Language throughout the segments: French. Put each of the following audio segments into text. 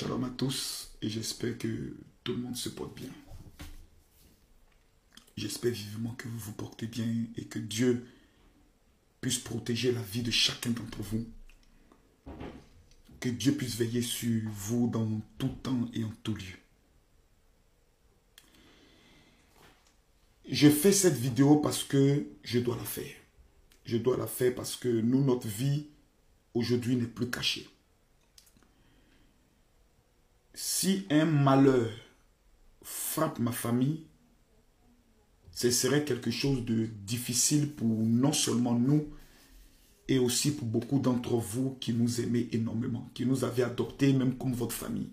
Shalom à tous et j'espère que tout le monde se porte bien. J'espère vivement que vous vous portez bien et que Dieu puisse protéger la vie de chacun d'entre vous. Que Dieu puisse veiller sur vous dans tout temps et en tout lieu. Je fais cette vidéo parce que je dois la faire. Je dois la faire parce que nous, notre vie aujourd'hui n'est plus cachée. Si un malheur frappe ma famille, ce serait quelque chose de difficile pour non seulement nous, et aussi pour beaucoup d'entre vous qui nous aimez énormément, qui nous avez adoptés même comme votre famille.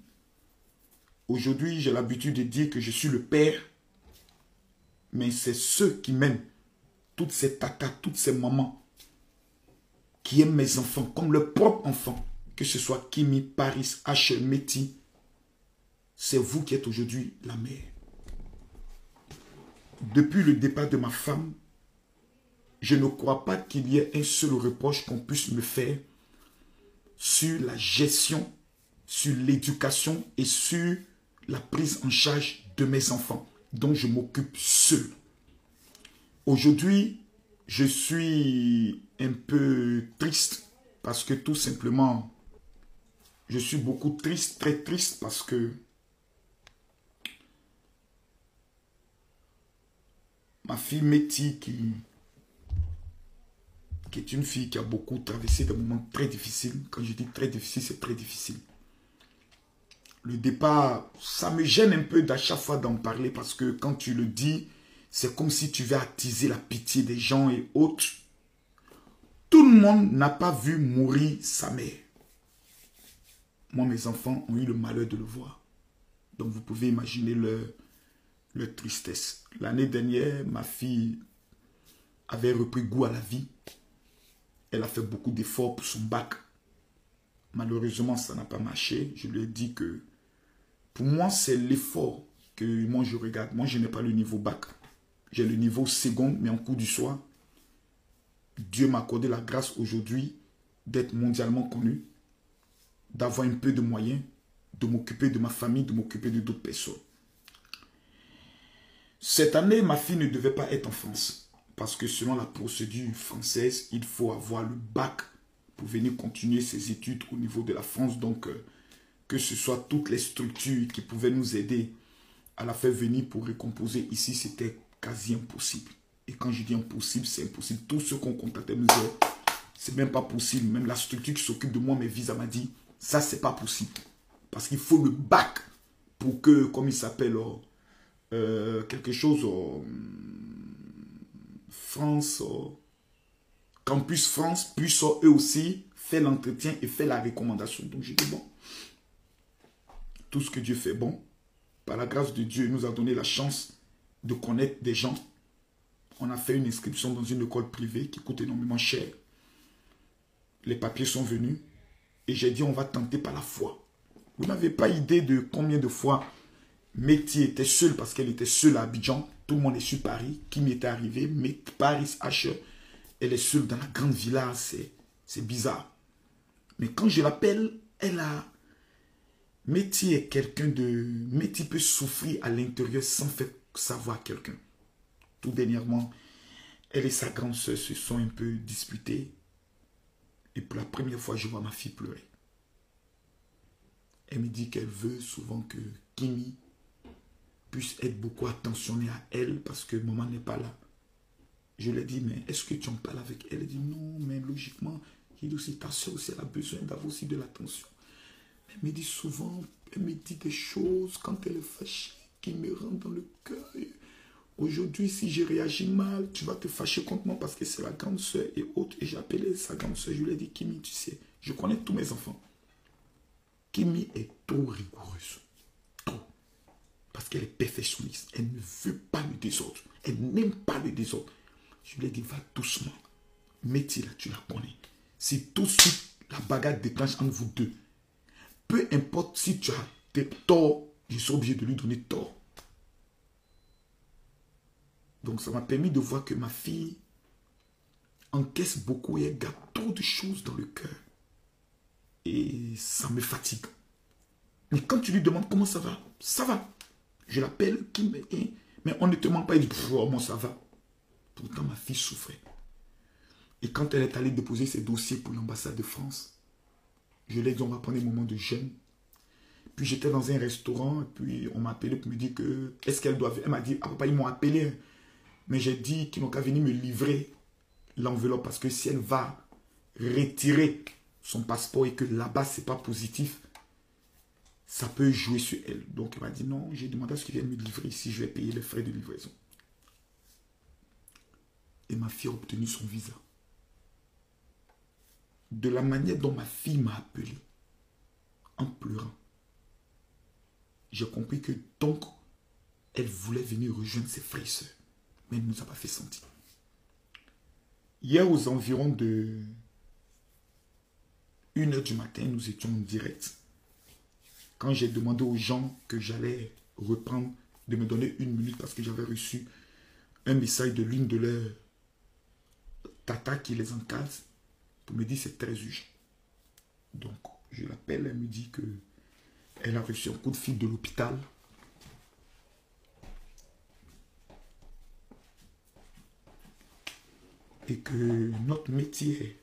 Aujourd'hui, j'ai l'habitude de dire que je suis le père, mais c'est ceux qui m'aiment, toutes ces tatas, toutes ces mamans, qui aiment mes enfants comme leurs propres enfants, que ce soit Kimi, Paris, H, Meti, c'est vous qui êtes aujourd'hui la mère. Depuis le départ de ma femme, je ne crois pas qu'il y ait un seul reproche qu'on puisse me faire sur la gestion, sur l'éducation et sur la prise en charge de mes enfants, dont je m'occupe seul. Aujourd'hui, je suis un peu triste parce que tout simplement, je suis beaucoup triste, très triste parce que ma fille Meti, qui est une fille qui a beaucoup traversé des moments très difficiles. Quand je dis très difficile, c'est très difficile. Le départ, ça me gêne un peu d'à chaque fois d'en parler parce que quand tu le dis, c'est comme si tu veux attiser la pitié des gens et autres. Tout le monde n'a pas vu mourir sa mère. Moi, mes enfants ont eu le malheur de le voir. Donc, vous pouvez imaginer leur tristesse. L'année dernière, ma fille avait repris goût à la vie. Elle a fait beaucoup d'efforts pour son bac. Malheureusement, ça n'a pas marché. Je lui ai dit que pour moi, c'est l'effort que moi je regarde. Moi, je n'ai pas le niveau bac. J'ai le niveau second, mais en cours du soir. Dieu m'a accordé la grâce aujourd'hui d'être mondialement connu, d'avoir un peu de moyens, de m'occuper de ma famille, de m'occuper de d'autres personnes. Cette année, ma fille ne devait pas être en France. Parce que selon la procédure française, il faut avoir le bac pour venir continuer ses études au niveau de la France. Donc, que ce soit toutes les structures qui pouvaient nous aider à la faire venir pour recomposer ici, c'était quasi impossible. Et quand je dis impossible, c'est impossible. Tous ceux qu'on contactait nous disaient, c'est même pas possible. Même la structure qui s'occupe de moi, mes visas, m'a dit, ça, c'est pas possible. Parce qu'il faut le bac pour que, comme il s'appelle, quelque chose... France, Campus France, puisse eux aussi faire l'entretien et faire la recommandation. Donc j'ai dit bon, tout ce que Dieu fait bon, par la grâce de Dieu, il nous a donné la chance de connaître des gens. On a fait une inscription dans une école privée qui coûte énormément cher. Les papiers sont venus et j'ai dit on va tenter par la foi. Vous n'avez pas idée de combien de fois Meti était seule parce qu'elle était seule à Abidjan. Tout le monde est sur Paris. Qui m'était arrivé? Mais Paris H, elle est seule dans la grande villa. C'est bizarre. Mais quand je l'appelle, elle a... Meti est quelqu'un de... Meti peut souffrir à l'intérieur sans faire savoir à quelqu'un. Tout dernièrement, elle et sa grande soeur se sont un peu disputées. Et pour la première fois, je vois ma fille pleurer. Elle me dit qu'elle veut souvent que Kimi puisse être beaucoup attentionné à elle parce que maman n'est pas là. Je lui ai dit, mais est-ce que tu en parles avec elle? Elle dit, non, mais logiquement, il dit aussi, ta soeur aussi, elle a besoin d'avoir aussi de l'attention. Elle me dit souvent, elle me dit des choses quand elle est fâchée qui me rentrent dans le cœur. Aujourd'hui, si j'ai réagi mal, tu vas te fâcher contre moi parce que c'est la grande soeur et autres. Et j'ai appelé sa grande soeur, je lui ai dit, Kimi, tu sais, je connais tous mes enfants. Kimi est trop rigoureuse. Parce qu'elle est perfectionniste. Elle ne veut pas le désordre. Elle n'aime pas le désordre. Je lui ai dit, va doucement. Meti là, tu la connais. Si tout de suite la bagarre déclenche entre vous deux, peu importe si tu as des torts, je suis obligé de lui donner tort. Donc ça m'a permis de voir que ma fille encaisse beaucoup et elle garde trop de choses dans le cœur. Et ça me fatigue. Mais quand tu lui demandes comment ça va, ça va. Je l'appelle, mais on ne te ment pas, il dit, oh, moi ça va. Pourtant, ma fille souffrait. Et quand elle est allée déposer ses dossiers pour l'ambassade de France, je lui ai dit, on va prendre un moment de jeûne. Puis j'étais dans un restaurant, et puis on m'a appelé pour me dire que, est-ce qu'elle doit... Elle m'a dit, ah papa, ils m'ont appelé. Mais j'ai dit qu'ils n'ont qu'à venir me livrer l'enveloppe, parce que si elle va retirer son passeport et que là-bas, ce n'est pas positif, ça peut jouer sur elle. Donc elle m'a dit, non, j'ai demandé à ce qu'ils viennent me livrer ici, je vais payer les frais de livraison. Et ma fille a obtenu son visa. De la manière dont ma fille m'a appelé, en pleurant, j'ai compris que donc, elle voulait venir rejoindre ses frères et sœurs. Mais elle ne nous a pas fait sentir. Hier, aux environs de 1h du matin, nous étions en direct. Quand j'ai demandé aux gens que j'allais reprendre, de me donner 1 minute parce que j'avais reçu un message de l'une de leurs tatas qui les encadre pour me dire que c'est très urgent. Donc, je l'appelle, elle me dit que elle a reçu un coup de fil de l'hôpital. Et que notre métier est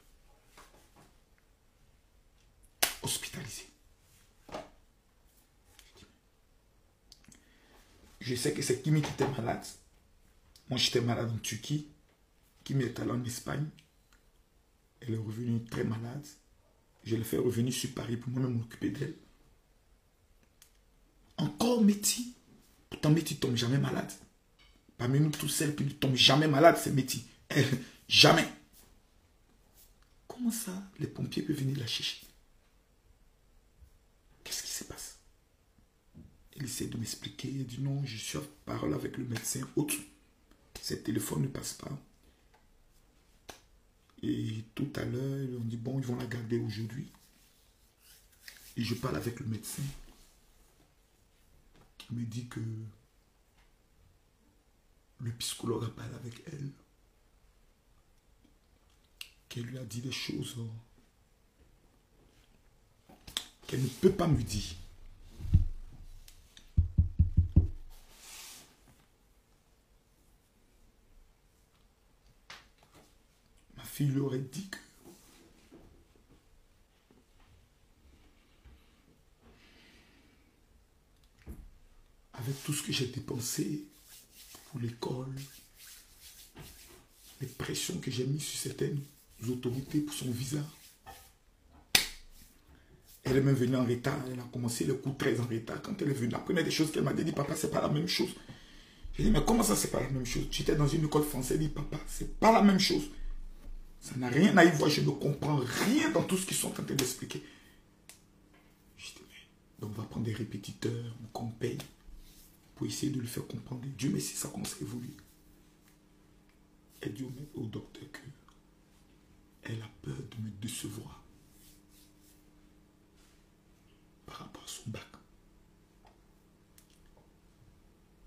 hospitalisé. Je sais que c'est Kimi qui était malade. Moi, j'étais malade en Turquie. Kimi est allée en Espagne. Elle est revenue très malade. Je l'ai fait revenir sur Paris pour moi-même m'occuper d'elle. Encore Métis. Pourtant, Métis ne tombe jamais malade. Parmi nous tous, celles qui ne tombent jamais malade, c'est Métis. Elle, jamais. Comment ça, les pompiers peuvent venir la chercher? Qu'est-ce qui se passe? Elle essaie de m'expliquer. Elle dit non, je suis en parole avec le médecin. Autre. Ses téléphones ne passent pas. Et tout à l'heure, on dit bon, ils vont la garder aujourd'hui. Et je parle avec le médecin qui me dit que le psychologue a parlé avec elle. Qu'elle lui a dit des choses qu'elle ne peut pas me dire. Ma fille lui aurait dit que avec tout ce que j'ai dépensé pour l'école, les pressions que j'ai mises sur certaines autorités pour son visa, elle est même venue en retard. Elle a commencé le cours très en retard. Quand elle est venue, la première des choses qu'elle m'a dit, papa, c'est pas la même chose. J'ai dit, mais comment ça, c'est pas la même chose? J'étais dans une école française, elle dit, papa, c'est pas la même chose. Ça n'a rien à y voir, je ne comprends rien dans tout ce qu'ils sont en train d'expliquer. Je dis, mais donc on va prendre des répétiteurs, qu'on paye, pour essayer de le faire comprendre. Dieu merci, ça commence à évoluer. Elle dit au docteur que elle a peur de me décevoir par rapport à son bac.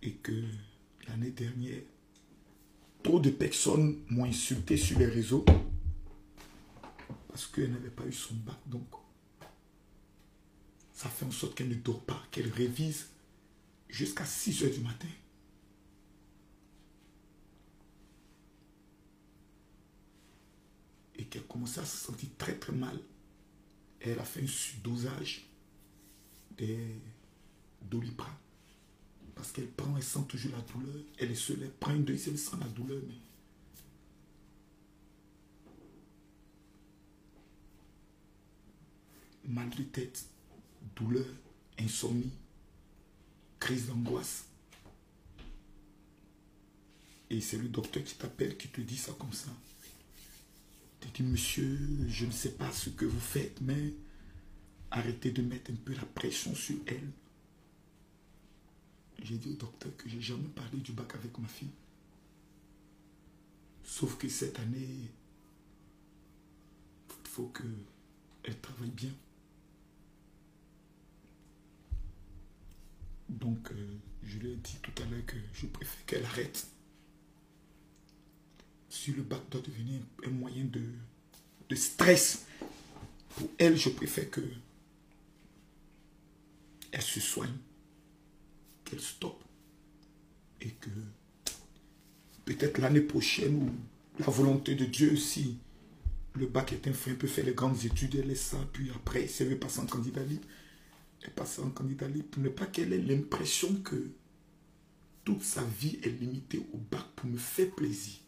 Et que l'année dernière, trop de personnes m'ont insulté sur les réseaux parce qu'elle n'avait pas eu son bac. Donc, ça fait en sorte qu'elle ne dort pas, qu'elle révise jusqu'à 6 h du matin. Et qu'elle commençait à se sentir très très mal. Et elle a fait un surdosage des Doliprane. Parce qu'elle prend, elle sent toujours la douleur. Elle est seule, elle prend une deuxième, elle sent la douleur. Mais mal de tête, douleur, insomnie, crise d'angoisse. Et c'est le docteur qui t'appelle, qui te dit ça comme ça. Il te dit, monsieur, je ne sais pas ce que vous faites, mais arrêtez de mettre un peu la pression sur elle. J'ai dit au docteur que je n'ai jamais parlé du bac avec ma fille. Sauf que cette année, il faut qu'elle travaille bien. Donc, je lui ai dit tout à l'heure que je préfère qu'elle arrête. Si le bac doit devenir un moyen de stress, pour elle, je préfère qu'elle se soigne, qu'elle stoppe. Et que peut-être l'année prochaine, ou la volonté de Dieu, si le bac est fait, elle peut faire les grandes études, elle laisse ça, puis après, si elle veut passer en candidat libre, elle passe en candidat libre, pour ne pas qu'elle ait l'impression que toute sa vie est limitée au bac pour me faire plaisir.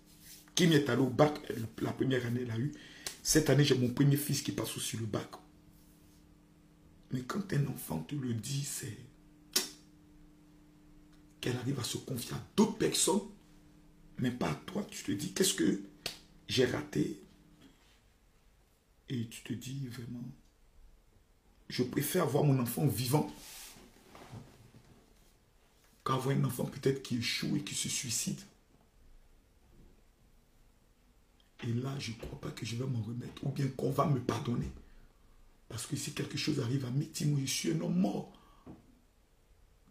Kim est allé au bac, la première année, elle a eu. Cette année, j'ai mon premier fils qui passe aussi le bac. Mais quand un enfant te le dit, c'est qu'elle arrive à se confier à d'autres personnes, mais pas à toi. Tu te dis, qu'est-ce que j'ai raté? Et tu te dis vraiment, je préfère avoir mon enfant vivant qu'avoir un enfant peut-être qui échoue et qui se suicide. Et là, je ne crois pas que je vais m'en remettre, ou bien qu'on va me pardonner. Parce que si quelque chose arrive à Métimo, je suis un homme mort.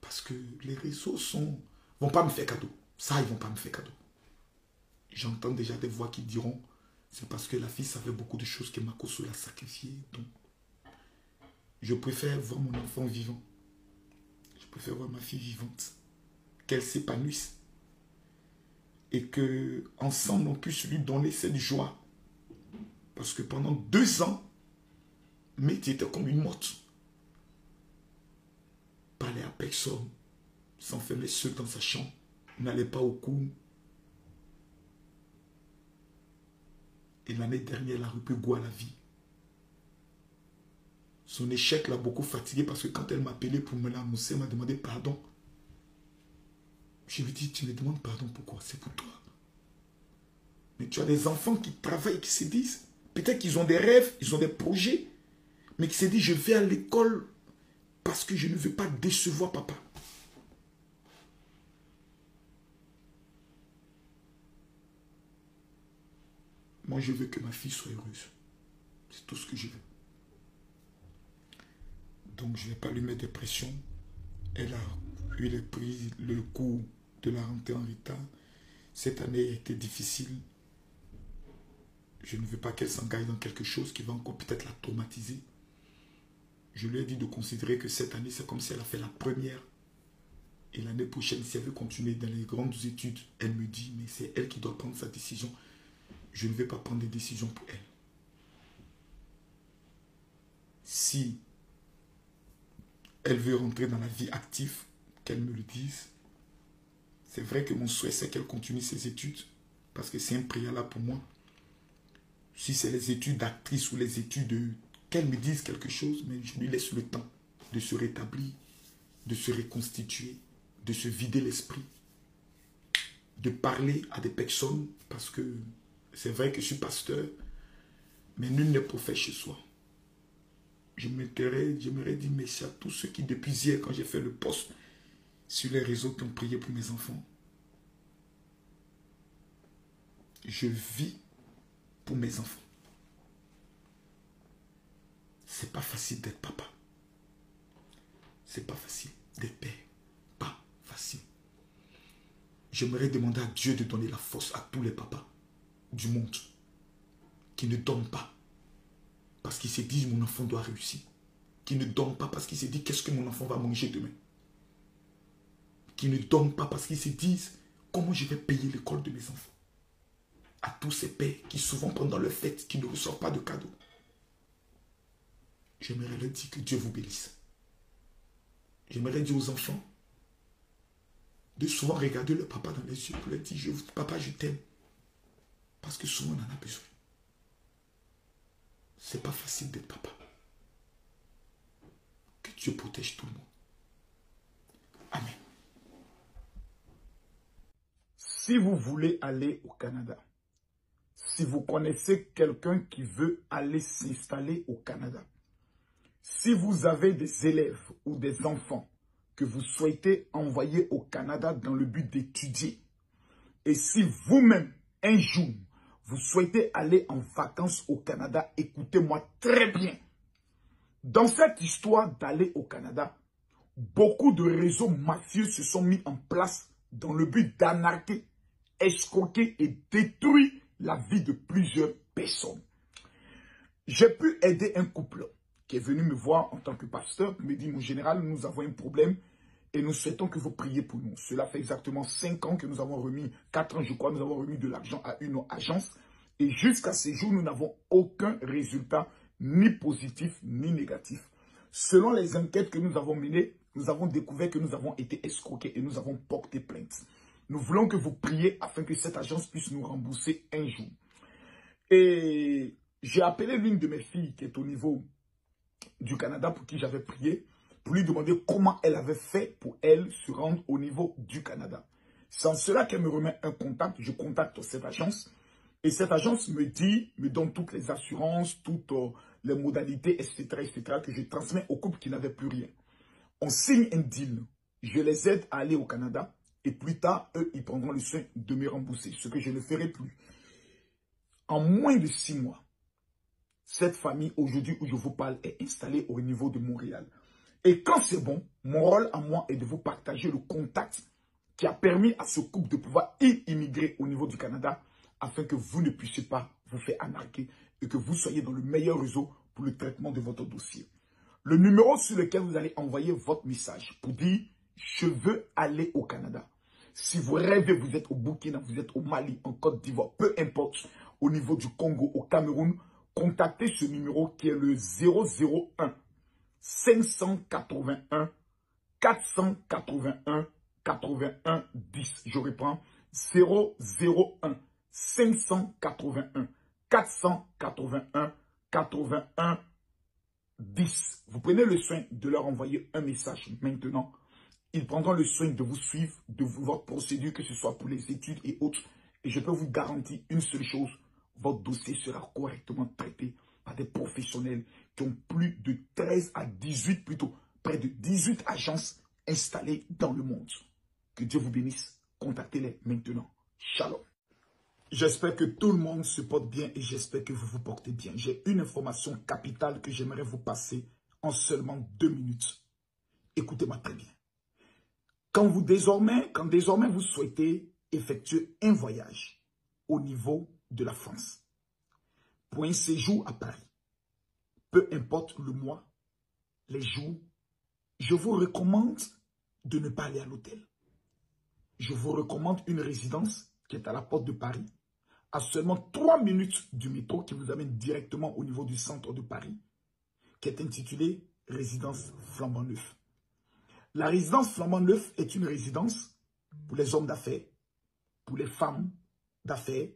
Parce que les réseaux vont pas me faire cadeau. Ça, ils ne vont pas me faire cadeau. J'entends déjà des voix qui diront, c'est parce que la fille savait beaucoup de choses que Makosso l'a sacrifié. Donc, je préfère voir mon enfant vivant. Je préfère voir ma fille vivante. Qu'elle s'épanouisse. Et qu'ensemble, on puisse lui donner cette joie. Parce que pendant 2 ans, Métis était comme une morte. Parlait à personne. S'enfermait seul dans sa chambre. N'allait pas au cours. Et l'année dernière, elle a repris goût à la vie. Son échec l'a beaucoup fatigué parce que quand elle m'a appelé pour me l'annoncer, elle m'a demandé pardon. Je lui ai dit, tu me demandes pardon pourquoi? C'est pour toi. Mais tu as des enfants qui travaillent, qui se disent, peut-être qu'ils ont des rêves, ils ont des projets, mais qui se disent, je vais à l'école parce que je ne veux pas décevoir papa. Moi, je veux que ma fille soit heureuse. C'est tout ce que je veux. Donc, je ne vais pas lui mettre de pression. Elle a eu le coup de la rentrée en retard. Cette année a été difficile. Je ne veux pas qu'elle s'engage dans quelque chose qui va encore peut-être la traumatiser. Je lui ai dit de considérer que cette année, c'est comme si elle a fait la première. Et l'année prochaine, si elle veut continuer dans les grandes études, elle me dit, mais c'est elle qui doit prendre sa décision. Je ne vais pas prendre des décisions pour elle. Si elle veut rentrer dans la vie active, qu'elle me le dise. C'est vrai que mon souhait, c'est qu'elle continue ses études, parce que c'est un préalable pour moi. Si c'est les études d'actrice ou les études, qu'elle me dise quelque chose, mais je lui laisse le temps de se rétablir, de se reconstituer, de se vider l'esprit, de parler à des personnes, parce que c'est vrai que je suis pasteur, mais nul n'est prophète chez soi. J'aimerais dire merci à tous ceux qui, depuis hier, quand j'ai fait le post sur les réseaux, qui ont prié pour mes enfants. Je vis pour mes enfants. C'est pas facile d'être papa. C'est pas facile d'être père. Pas facile. J'aimerais demander à Dieu de donner la force à tous les papas du monde qui ne dorment pas parce qu'ils se disent mon enfant doit réussir. Qui ne dorment pas parce qu'ils se disent qu'est-ce que mon enfant va manger demain. Qui ne dorment pas parce qu'ils se disent comment je vais payer l'école de mes enfants. À tous ces pères qui souvent pendant leur fête, qui ne reçoivent pas de cadeaux. J'aimerais leur dire que Dieu vous bénisse. J'aimerais dire aux enfants de souvent regarder le papa dans les yeux pour leur dire papa je t'aime. Parce que souvent on en a besoin. C'est pas facile d'être papa. Que Dieu protège tout le monde. Amen. Si vous voulez aller au Canada, si vous connaissez quelqu'un qui veut aller s'installer au Canada, si vous avez des élèves ou des enfants que vous souhaitez envoyer au Canada dans le but d'étudier, et si vous-même, un jour, vous souhaitez aller en vacances au Canada, écoutez-moi très bien. Dans cette histoire d'aller au Canada, beaucoup de réseaux mafieux se sont mis en place dans le but d'arnaquer, escroquer et détruire la vie de plusieurs personnes. J'ai pu aider un couple qui est venu me voir en tant que pasteur, qui me dit, mon général, nous avons un problème et nous souhaitons que vous priez pour nous. Cela fait exactement 5 ans que nous avons remis, 4 ans je crois, nous avons remis de l'argent à une agence. Et jusqu'à ce jour, nous n'avons aucun résultat, ni positif, ni négatif. Selon les enquêtes que nous avons menées, nous avons découvert que nous avons été escroqués et nous avons porté plainte. Nous voulons que vous priez afin que cette agence puisse nous rembourser un jour. Et j'ai appelé l'une de mes filles qui est au niveau du Canada pour qui j'avais prié, pour lui demander comment elle avait fait pour elle se rendre au niveau du Canada. C'est en cela qu'elle me remet un contact. Je contacte cette agence et cette agence me donne toutes les assurances, toutes les modalités, etc., que je transmets au couple qui n'avait plus rien. On signe un deal. Je les aide à aller au Canada et plus tard, eux, ils prendront le soin de me rembourser, ce que je ne ferai plus. En moins de 6 mois, cette famille, aujourd'hui où je vous parle, est installée au niveau de Montréal. Et quand c'est bon, mon rôle à moi est de vous partager le contact qui a permis à ce couple de pouvoir immigrer au niveau du Canada afin que vous ne puissiez pas vous faire arnaquer et que vous soyez dans le meilleur réseau pour le traitement de votre dossier. Le numéro sur lequel vous allez envoyer votre message pour dire « Je veux aller au Canada ». Si vous rêvez, vous êtes au Burkina, vous êtes au Mali, en Côte d'Ivoire, peu importe, au niveau du Congo, au Cameroun, contactez ce numéro qui est le 001 581 481 81 10. Je reprends 001 581 481 81 10. Vous prenez le soin de leur envoyer un message maintenant. Ils prendront le soin de vous suivre, de votre procédure, que ce soit pour les études et autres. Et je peux vous garantir une seule chose, votre dossier sera correctement traité par des professionnels qui ont plus de 13 à 18, plutôt près de 18 agences installées dans le monde. Que Dieu vous bénisse. Contactez-les maintenant. Shalom. J'espère que tout le monde se porte bien et j'espère que vous vous portez bien. J'ai une information capitale que j'aimerais vous passer en seulement 2 minutes. Écoutez-moi très bien. Quand désormais vous souhaitez effectuer un voyage au niveau de la France, pour un séjour à Paris, peu importe le mois, les jours, je vous recommande de ne pas aller à l'hôtel. Je vous recommande une résidence qui est à la porte de Paris, à seulement 3 minutes du métro qui vous amène directement au niveau du centre de Paris, qui est intitulée Résidence Flambant Neuf. La résidence Flambant Neuf est une résidence pour les hommes d'affaires, pour les femmes d'affaires,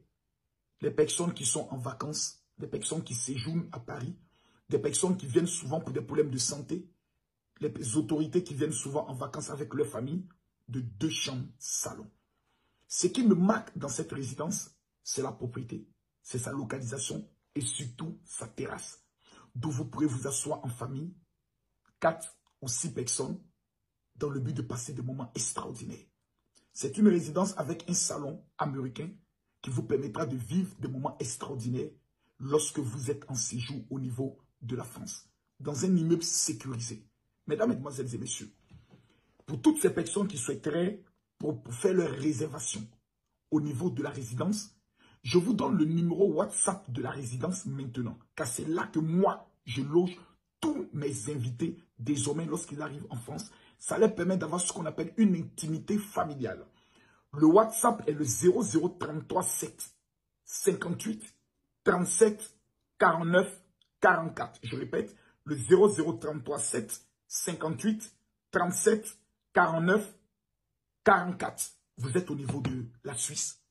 les personnes qui sont en vacances, des personnes qui séjournent à Paris, des personnes qui viennent souvent pour des problèmes de santé, les autorités qui viennent souvent en vacances avec leur famille, de 2 chambres, salon. Ce qui me marque dans cette résidence, c'est la propriété, c'est sa localisation et surtout sa terrasse, d'où vous pourrez vous asseoir en famille, 4 ou 6 personnes, dans le but de passer des moments extraordinaires. C'est une résidence avec un salon américain qui vous permettra de vivre des moments extraordinaires lorsque vous êtes en séjour au niveau de la France, dans un immeuble sécurisé. Mesdames, Mesdemoiselles et Messieurs, pour toutes ces personnes qui souhaiteraient pour faire leur réservation au niveau de la résidence, je vous donne le numéro WhatsApp de la résidence maintenant, car c'est là que moi, je loge tous mes invités désormais lorsqu'ils arrivent en France. Ça leur permet d'avoir ce qu'on appelle une intimité familiale. Le WhatsApp est le 0033 7 58 37 49 44. Je répète, le 0033 7 58 37 49 44. Vous êtes au niveau de la Suisse,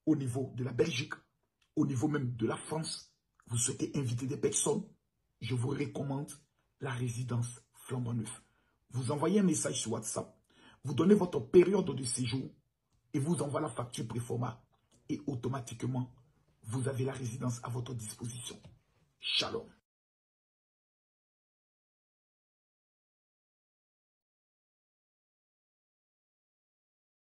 au niveau de la Belgique, au niveau même de la France. Vous souhaitez inviter des personnes, je vous recommande la résidence Flambant Neuf. Vous envoyez un message sur WhatsApp, vous donnez votre période de séjour et vous envoie la facture préformat et automatiquement, vous avez la résidence à votre disposition. Shalom.